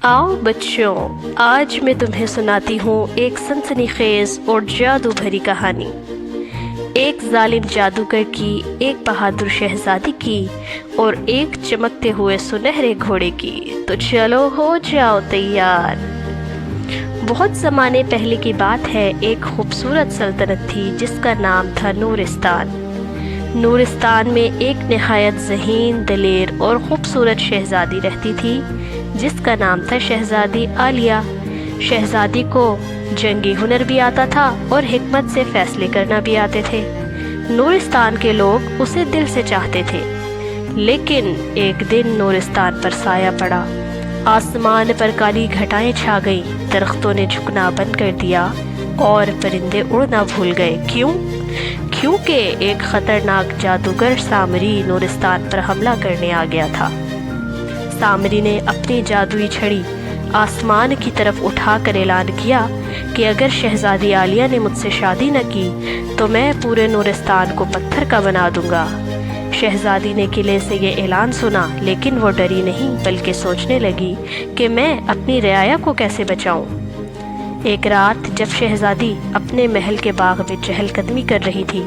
आओ बच्चों, आज मैं तुम्हें सुनाती हूँ एक सनसनीखेज और जादू भरी कहानी। एक जालिम जादूगर की, एक बहादुर शहजादी की और एक चमकते हुए सुनहरे घोड़े की। तो चलो हो जाओ तैयार। बहुत ज़माने पहले की बात है, एक खूबसूरत सल्तनत थी जिसका नाम था नूरिस्तान। नूरिस्तान में एक नहायत ज़हीन, दलेर और ख़ूबसूरत शहज़ादी रहती थी जिसका नाम था शहज़ादी आलिया। शहज़ादी को जंगी हुनर भी आता था और हिकमत से फ़ैसले करना भी आते थे। नूरिस्तान के लोग उसे दिल से चाहते थे। लेकिन एक दिन नूरिस्तान पर साया पड़ा। आसमान पर काली घटाएं छा गईं, दरख्तों ने झुकना बंद कर दिया और परिंदे उड़ना भूल गए। क्योंकि एक खतरनाक जादूगर सामरी नूरिस्तान पर हमला करने आ गया था। सामरी ने अपनी जादुई छड़ी आसमान की तरफ उठाकर ऐलान किया कि अगर शहजादी आलिया ने मुझसे शादी न की तो मैं पूरे नूरिस्तान को पत्थर का बना दूंगा। शहजादी ने किले से ये ऐलान सुना, लेकिन वो डरी नहीं बल्कि सोचने लगी कि मैं अपनी रियाया को कैसे बचाऊं। एक रात जब शहजादी अपने महल के बाग में चहलकदमी कर रही थी,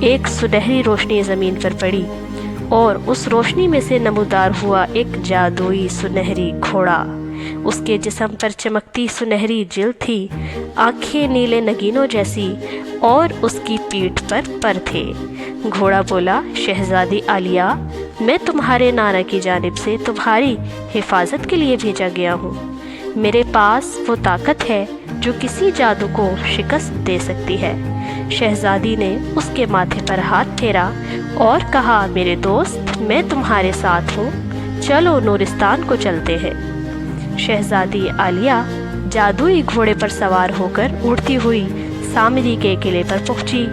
एक सुनहरी रोशनी ज़मीन पर पड़ी और उस रोशनी में से नमूदार हुआ एक जादुई सुनहरी घोड़ा। उसके जिस्म पर चमकती सुनहरी जिल्द थी, आंखें नीले नगीनों जैसी और उसकी पीठ पर पर थे। घोड़ा बोला, शहजादी आलिया, मैं तुम्हारे नाना की जानिब से तुम्हारी हिफाजत के लिए भेजा गया हूँ। मेरे पास वो ताकत है जो किसी जादू को शिकस्त दे सकती है। शहजादी ने उसके माथे पर हाथ फेरा और कहा, मेरे दोस्त, मैं तुम्हारे साथ हूँ, चलो नूरिस्तान को चलते हैं। शहजादी आलिया जादुई घोड़े पर सवार होकर उड़ती हुई सामरी के किले पर पहुंची।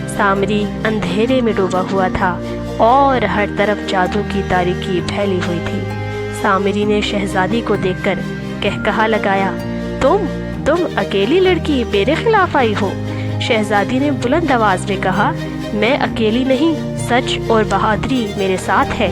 सामरी अंधेरे में डूबा हुआ था और हर तरफ जादू की तारीकी फैली हुई थी। सामरी ने शहजादी को देखकर कहकहा लगाया, तुम अकेली लड़की मेरे खिलाफ आई हो। शहजादी ने बुलंद आवाज में कहा, मैं अकेली नहीं, सच और बहादुरी मेरे साथ है।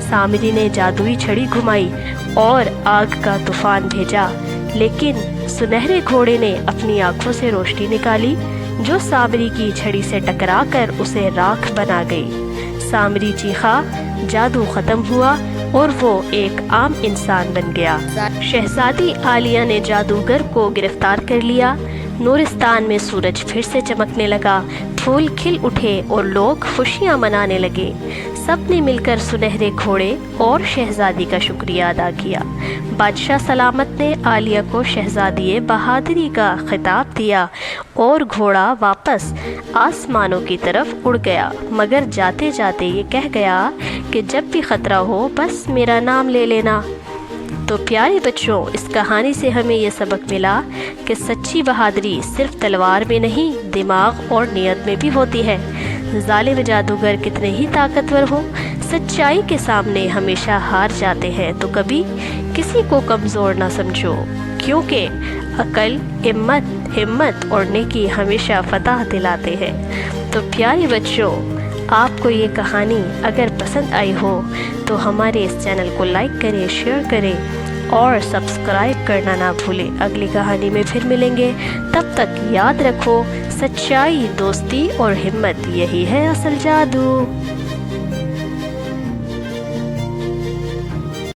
सामरी ने जादुई छड़ी घुमाई और आग का तूफान भेजा, लेकिन सुनहरे घोड़े ने अपनी आंखों से रोशनी निकाली जो सामरी की छड़ी से टकराकर उसे राख बना गई। सामरी चीखा, जादू खत्म हुआ और वो एक आम इंसान बन गया। शहजादी आलिया ने जादूगर को गिरफ्तार कर लिया। नूरिस्तान में सूरज फिर से चमकने लगा, फूल खिल उठे और लोग खुशियां मनाने लगे। सब ने मिलकर सुनहरे घोड़े और शहजादी का शुक्रिया अदा किया। बादशाह सलामत ने आलिया को शहजादी बहादुरी का खिताब दिया और घोड़ा वापस आसमानों की तरफ उड़ गया, मगर जाते जाते ये कह गया कि जब भी खतरा हो बस मेरा नाम ले लेना। तो प्यारे बच्चों, इस कहानी से हमें ये सबक मिला कि सच्ची बहादुरी सिर्फ तलवार में नहीं, दिमाग और नियत में भी होती है। जालिम जादूगर कितने ही ताकतवर हो, सच्चाई के सामने हमेशा हार जाते हैं। तो कभी किसी को कमज़ोर ना समझो, क्योंकि अकल, हिम्मत और नेकी हमेशा फतह दिलाते हैं। तो प्यारे बच्चों, आपको ये कहानी अगर पसंद आई हो तो हमारे इस चैनल को लाइक करें, शेयर करें और सब्सक्राइब करना ना भूलें। अगली कहानी में फिर मिलेंगे, तब तक याद रखो, सच्चाई, दोस्ती और हिम्मत, यही है असल जादू।